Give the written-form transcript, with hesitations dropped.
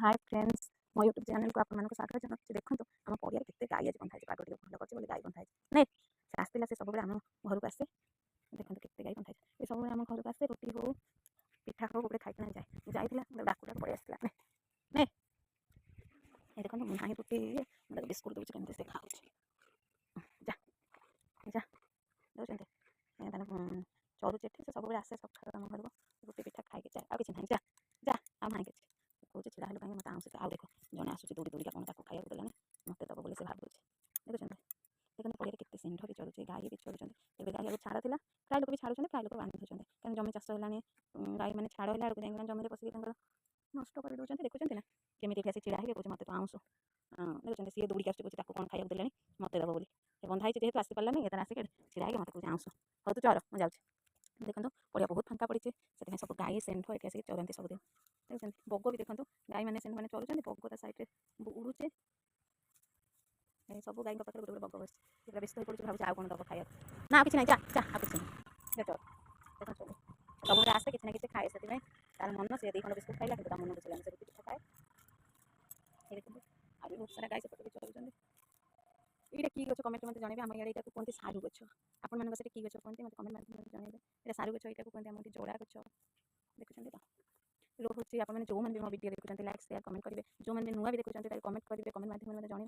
Hi friends मो YouTube channel को आपको स्वागत जनाऊँ। देखो आम पड़िया केते गाई आज बंधा पाग टे भल कर गाई बंधा नहीं से आसला से सब आम घर को आसे देखो केते गाई बंधा ये सब आम घर को आसे रुटी हो पिठा हो गोटे खाई जाए जाइला डाकुटा पड़े आसला नहीं ये देखो नाही रुटी मतलब बिस्कुट दूसरे कमी से खाऊ जा जा दौरान चलुचे से सब आसे सकाल आम घर को रुटी पिठा खाई जाए आ कि जा जा आ मानी कौन छिड़ा हेल्ला कहीं मत आऊँ से देखो जन आसूँ दौड़ी दौड़ी कौन खाया देलानी मत दब बोली से भावुँ देखुं देखते पड़े केते षेंढ भी चलुचे गाई भी चलुँच गाई आगे छाड़ था प्राय लोग भी छाड़ुं प्राय लोग बांधि दूसरे क्या जमी चाष है गाई मैंने छाड़ है जाए जमी पशिक नष्ट कर दूसरे देखुं ना केमी आसी छिड़ा है कौन मत तो आऊँ देखुं सी दौड़ी आस कौन खाया देलानी मत दब बोली बंधा जेहतु आसी पारानी ये आसिक छिड़ा है मत कौन आऊँ हौ तू चल मुझे देखो पड़िया बहुत फांका पड़ी से सब गाई षेंढ ये आसिक चलती सबुद देखते बग भी देखो गाई मैंने षेंढ मैंने चलुँच बग ता सैड्रे उड़ुचे सब गाई पाखे गोटे बग बस व्यस्त हो पड़े भाव आउ कौन दब खाया ना कि नहीं जा जा आ कि चल देखो चलो सब आसे किसी ना किसी खाए से तार मन से 2 खंड बिस्कुट खाइला कि मन बुझे से रुटी पिठा खाए ये देखो आ बहुत सारा गाई सेपटे भी चलुँच ये कि गछ कमेंट मत जनइबे आम इटा कहते सारू गछ आपण मान कि गछ कहते मत कमेंट माध्यम जनइबे ये सारू गछ यहाँ कहते आम जोड़ा गछ देखुं तो रोज आप जो मैंने मो वीडियो देखुं लाइक शेयर कमेंट करेंगे जो मैंने नुआ भी देखुं कमेंट करेंगे कमेंट माध्यम जनइबे।